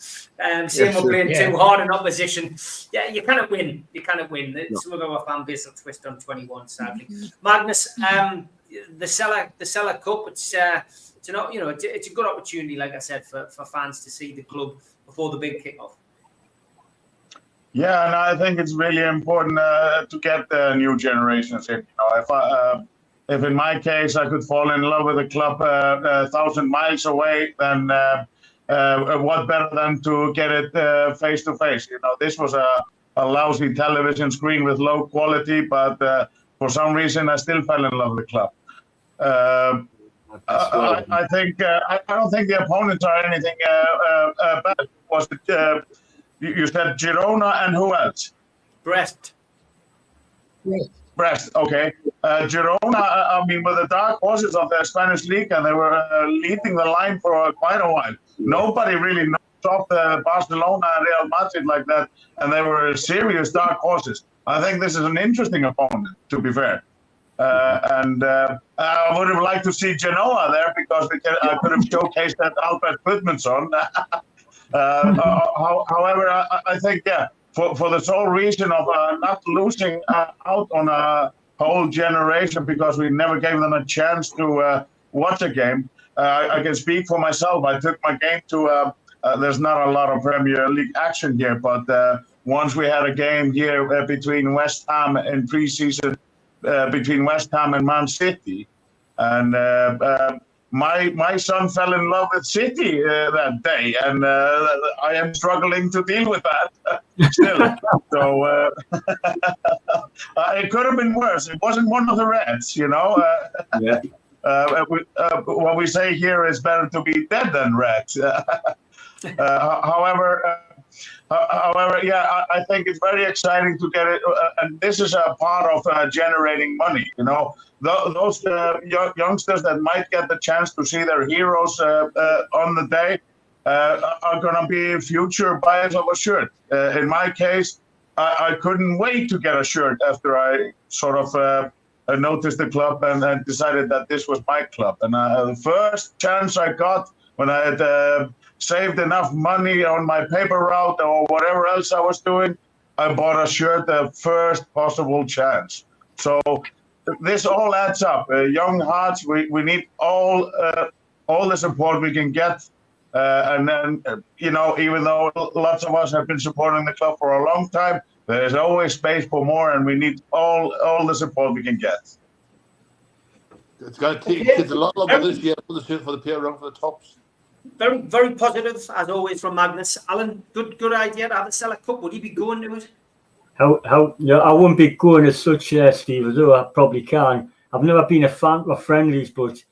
same with playing too hard in opposition. Yeah, you cannot win. No. Some of our fan base will twist on 21, sadly. Magnus, the Sela Cup, it's a good opportunity, like I said, for fans to see the club before the big kickoff. Yeah, and I think it's really important to get the new generations in. If in my case I could fall in love with a club 1,000 miles away, then what better than to get it face to face? This was a lousy television screen with low quality, but for some reason I still fell in love with the club. I think I don't think the opponents are anything bad. Was it? You said Girona and who else? Brest. Brest, okay. Girona, I mean, were the dark horses of the Spanish league, and they were leading the line for quite a while. Nobody really knocked off Barcelona and Real Madrid like that, and they were serious dark horses. I think this is an interesting opponent, to be fair. And I would have liked to see Genoa there because I could have showcased that Albert Gudmundsson. However, I think, yeah, for the sole reason of not losing out on a whole generation because we never gave them a chance to watch a game. I can speak for myself. I took my game to, there's not a lot of Premier League action here, but once we had a game here between West Ham in pre-season, between West Ham and Man City. And my son fell in love with City that day, and I am struggling to deal with that still. So it could have been worse. It wasn't one of the Reds, you know. Yeah. What we say here is better to be dead than Reds. However, yeah, I think it's very exciting to get it, and this is a part of generating money. You know, those youngsters that might get the chance to see their heroes on the day are going to be future buyers of a shirt. In my case, I couldn't wait to get a shirt after I sort of noticed the club and decided that this was my club. And the first chance I got when I had saved enough money on my paper route or whatever else I was doing, I bought a shirt the first possible chance. So this all adds up. Young hearts, we need all the support we can get. And then, you know, even though lots of us have been supporting the club for a long time, there's always space for more, and we need all the support we can get. It's going to take kids a lot longer this year for the peer run for the tops. Very, very positive, as always, from Magnus. Alan, good idea to have the Sela Cup. Would you be going to it? No, I wouldn't be going as such, Steve, although I probably can. I've never been a fan of friendlies, but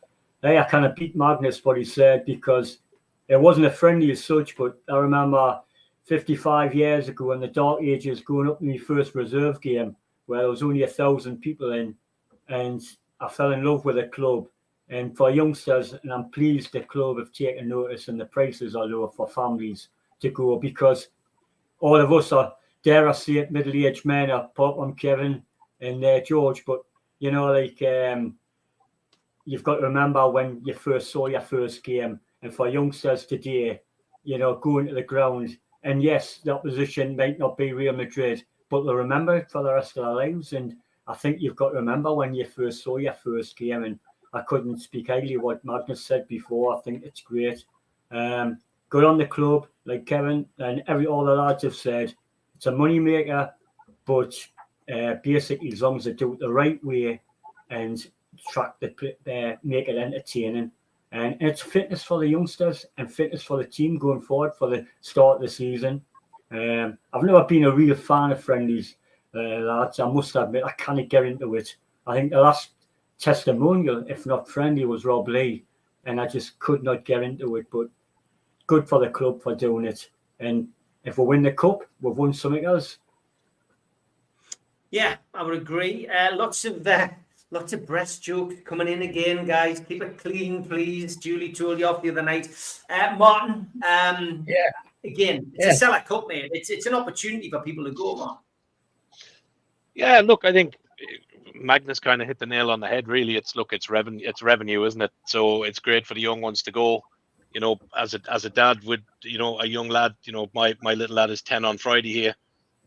I kind of beat Magnus what he said, because it wasn't a friendly as such, but I remember 55 years ago in the dark ages going up to my first reserve game where there was only 1,000 people in, and I fell in love with the club. And for youngsters, and I'm pleased the club have taken notice, and the prices are low for families to go, because all of us are, dare I say it, middle-aged men, apart from Kevin and George, but, you know, like, you've got to remember when you first saw your first game, and for youngsters today, you know, going to the ground, and yes, the opposition might not be Real Madrid, but they'll remember it for the rest of their lives. And I think you've got to remember when you first saw your first game, and I couldn't speak highly what Magnus said before. I think it's great. Good on the club, like Kevin and all the lads have said. It's a money maker, but basically as long as they do it the right way and make it entertaining. And it's fitness for the youngsters and fitness for the team going forward for the start of the season. I've never been a real fan of friendlies, lads. I must admit, I can't get into it. I think the last testimonial, if not friendly, was Rob Lee, and I just could not get into it. But good for the club for doing it. And if we win the cup, we've won something else. Yeah, I would agree. Lots of breast jokes coming in again, guys. Keep it clean, please. Julie told you off the other night. Martin, again, it's a Sela Cup, mate. It's an opportunity for people to go, Martin. Yeah, look, I think Magnus kind of hit the nail on the head. Really, it's revenue, isn't it? So it's great for the young ones to go. You know, as a dad with, you know, a young lad. You know, my little lad is 10 on Friday here.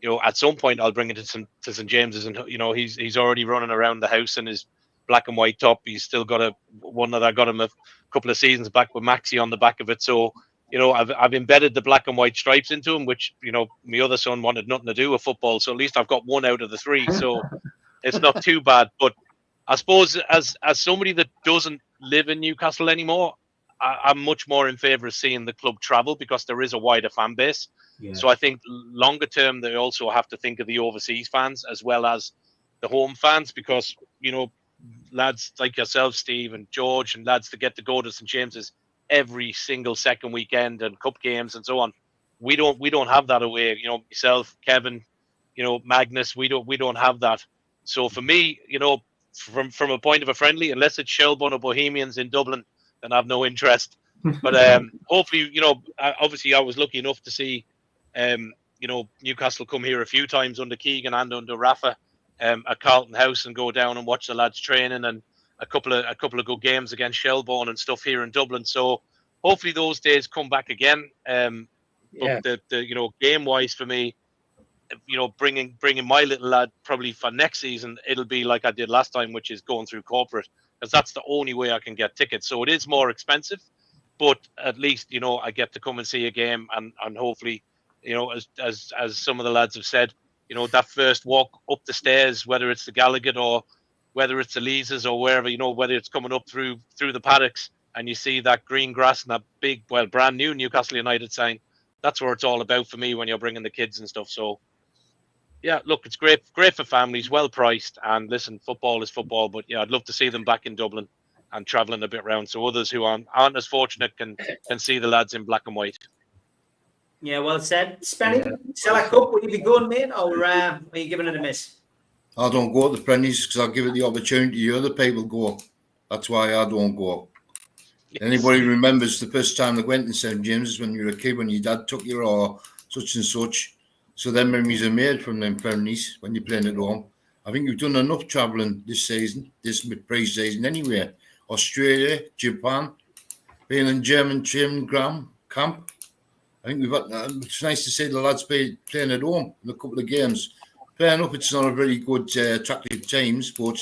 You know, at some point I'll bring it to St. James's, and you know he's already running around the house in his black and white top. He's still got one that I got him a couple of seasons back with Maxi on the back of it. So you know I've embedded the black and white stripes into him, which you know my other son wanted nothing to do with football. So at least I've got one out of the three. So it's not too bad. But I suppose as somebody that doesn't live in Newcastle anymore, I'm much more in favour of seeing the club travel because there is a wider fan base. Yeah. So I think longer term, they also have to think of the overseas fans as well as the home fans, because, you know, lads like yourself, Steve, and George, and lads that get to go to St. James's every single second weekend and cup games and so on. We don't have that away. You know, myself, Kevin, you know, Magnus, we don't have that. So for me, you know, from a point of a friendly, unless it's Shelbourne or Bohemians in Dublin, then I've no interest. But hopefully, you know, obviously I was lucky enough to see, you know, Newcastle come here a few times under Keegan and under Rafa at Carlton House and go down and watch the lads training, and a couple of good games against Shelbourne and stuff here in Dublin. So hopefully those days come back again. But the you know, game wise for me, you know, bringing my little lad probably for next season, it'll be like I did last time, which is going through corporate, because that's the only way I can get tickets. So it is more expensive, but at least, you know, I get to come and see a game, and hopefully, you know, as some of the lads have said, you know, that first walk up the stairs, whether it's the Gallagher or whether it's the Leases or wherever, you know, whether it's coming up through the paddocks and you see that green grass and that big, well, brand new Newcastle United sign, that's where it's all about for me when you're bringing the kids and stuff. So yeah, look, it's great for families, well priced, and listen, football is football, but yeah, I'd love to see them back in Dublin and travelling a bit around, so others who aren't as fortunate can see the lads in black and white. Yeah, well said. Spenny, Sela Cup, will you be going, mate, or are you giving it a miss? I don't go to the friendlies because I'll give it the opportunity other people go. That's why I don't go. Yes. Anybody remembers the first time they went to St. James's when you were a kid, when your dad took you or such and such? So them memories are made from them friendlies when you're playing at home. I think you've done enough travelling this season, this pre-season anyway. Australia, Japan, being in German training camp. I think we've got. It's nice to see the lads playing at home in a couple of games. Fair enough, it's not a very good attractive teams, but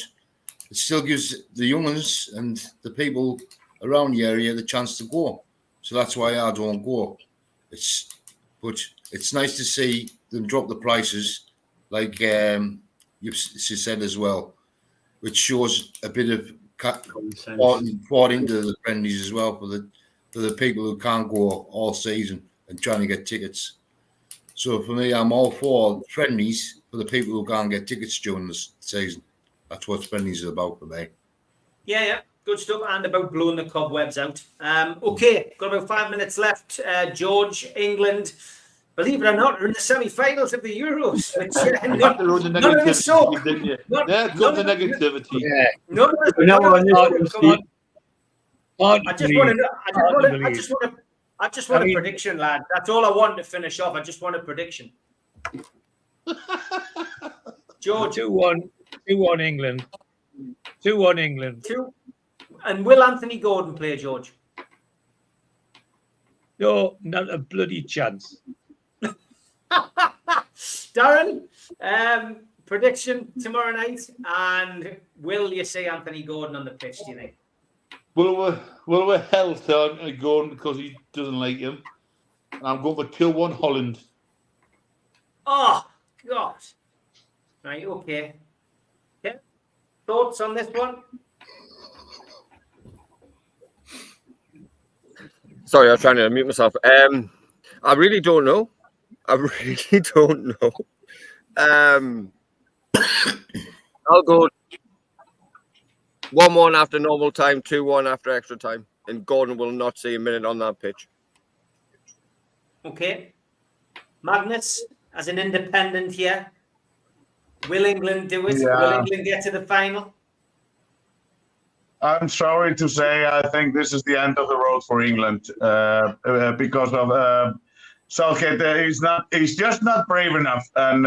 it still gives the young ones and the people around the area the chance to go. So that's why I don't go. But it's nice to see them drop the prices, like you said as well, which shows a bit of thought into the friendlies as well for the people who can't go all season and trying to get tickets. So for me, I'm all for friendlies for the people who can't get tickets during the season. That's what friendlies is about for me. Yeah, good stuff, and about blowing the cobwebs out. Okay, got about 5 minutes left. George, England, believe it or not, are in the semi-finals of the Euros. Which, none of the soap. There comes the negativity. Yeah. None of the I just want a prediction, lad. That's all I want to finish off. I just want a prediction. George. 2-1 England. 2-1 England. And will Anthony Gordon play, George? No, not a bloody chance. Darren, prediction tomorrow night, and will you see Anthony Gordon on the pitch, do you think? Well, we're hell to Anthony Gordon because he doesn't like him. I'm going for 2-1 Holland. Oh, God. Right, okay. Yeah. Thoughts on this one? Sorry, I was trying to unmute myself. I really don't know. I'll go 1-1 after normal time, 2-1 after extra time, and Gordon will not see a minute on that pitch. Okay. Magnus, as an independent here, will England do it? Yeah. Will England get to the final? I'm sorry to say, I think this is the end of the road for England because of Southgate. He's just not brave enough, and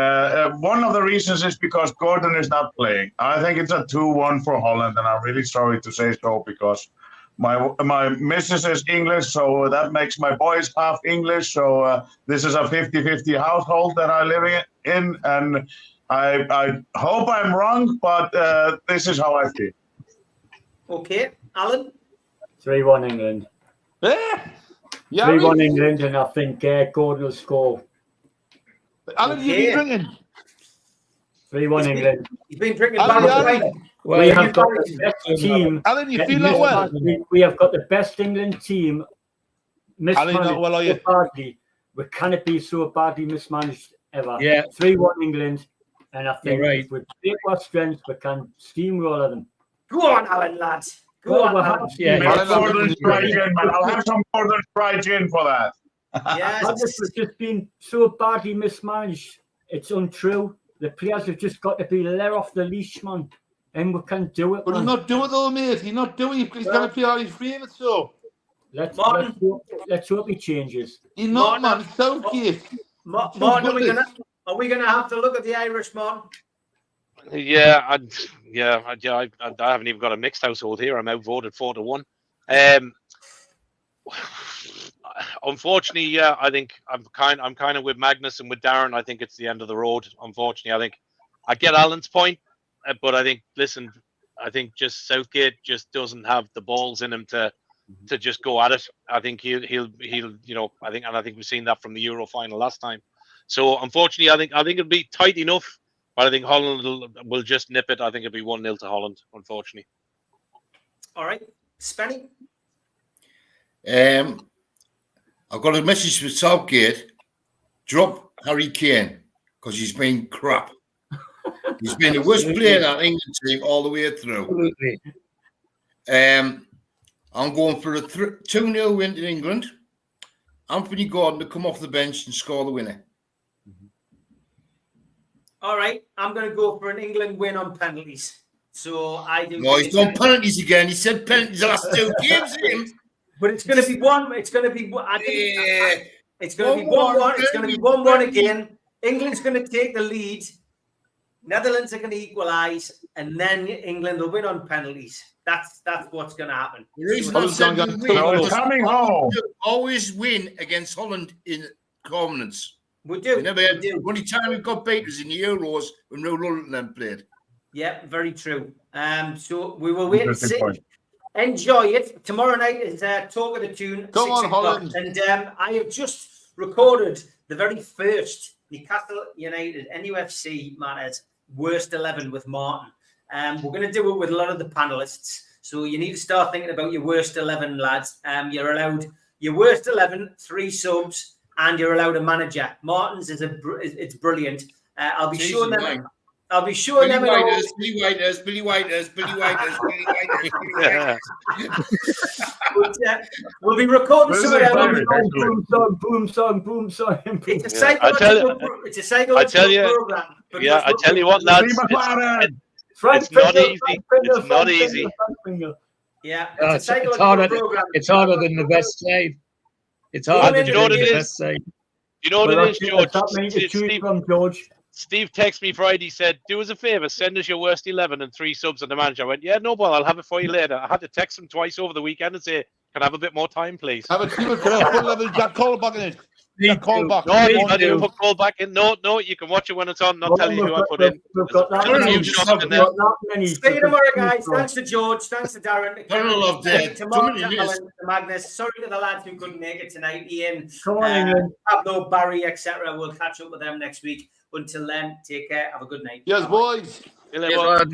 one of the reasons is because Gordon is not playing. I think it's a 2-1 for Holland, and I'm really sorry to say so because my missus is English, so that makes my boys half English. So this is a 50-50 household that I live in, and I hope I'm wrong, but this is how I feel. Okay, Alan? 3-1 England. Yeah, 3-1 England, and I think Gordon will score. Alan, you've been drinking. 3-1 England. He's been drinking wine. Well, we have got the best team. Alan, you feel that well? We have got the best England team mismanaged so badly. We cannot be so badly mismanaged ever. Yeah. 3-1 England, and I think right. with our strength, we can steamroller them. Go on, Alan, lad. Go on. I'll have some Northern fried gin for that. Yes. We've just been so badly mismanaged. It's untrue. The players have just got to be let off the leash, man. And we can do it, But man. he's not doing it though, mate. He's not doing it. He's got to play all his favourites, so. Let's hope he changes. He's not, man. It's Southgate. Martin, are we gonna have to look at the Irish, Martin? Yeah, I haven't even got a mixed household here. I'm outvoted 4-1. Unfortunately, yeah, I think I'm kind of with Magnus and with Darren. I think it's the end of the road. Unfortunately, I think I get Alan's point, but I think I think just Southgate just doesn't have the balls in him to just go at it. I think he'll I think we've seen that from the Euro final last time. So unfortunately, I think it'll be tight enough. But I think Holland will just nip it. I think it'll be 1-0 to Holland, unfortunately. All right. Spenny? I've got a message for Southgate. Drop Harry Kane, because he's been crap. He's been the worst player in our England team all the way through. Absolutely. I'm going for a 2-0 win to England. Anthony Gordon to come off the bench and score the winner. All right, I'm going to go for an England win on penalties. So I do. No, he's done penalties again. He said penalties the last 2 games. But it's going to be one. It's going to be. I think it's going to be 1-1. It's going to be 1-1 again. England's going to take the lead. Netherlands are going to equalise, and then England will win on penalties. That's what's going to happen. The reason I said coming home. Always win against Holland in Covenants. We do. The only time we've got beat is in the Euros when no London played. Yeah, very true. So we will wait and see. Enjoy it. Tomorrow night is Talk of the Tune. Come on, Holland. And I have just recorded the very first Newcastle United NUFC Matters Worst 11 with Martin. We're going to do it with a lot of the panelists. So you need to start thinking about your worst 11, lads. You're allowed your worst 11, 3 subs, and you're allowed a manager. Martin's it's brilliant. I'll be showing them. I'll be showing them. Billy Whiters. We'll be recording some of them. Boom song. It's a psychological program. Yeah, I tell you what, lads. It's not easy. It's not easy. Yeah, it's a psychological program. It's harder than the best side. It's harder than the best side. You know what it is, George? Steve texted me Friday. He said, "Do us a favor, send us your worst 11 and 3 subs on the manager." I went, "Yeah, no bother. I'll have it for you later." I had to text him twice over the weekend and say, "Can I have a bit more time, please?" Have a team of Jack Callback in it. Jack Callback. No, I didn't put Callback in. No, you can watch it when it's on. Not tell you who I put in. See you tomorrow, guys. Thanks to George. Thanks to Darren. To Magnus. Sorry to the lads who couldn't make it tonight. Ian, Pablo, Barry, etc. We'll catch up with them next week. Until then, take care. Have a good night. Yes, boys. See you later.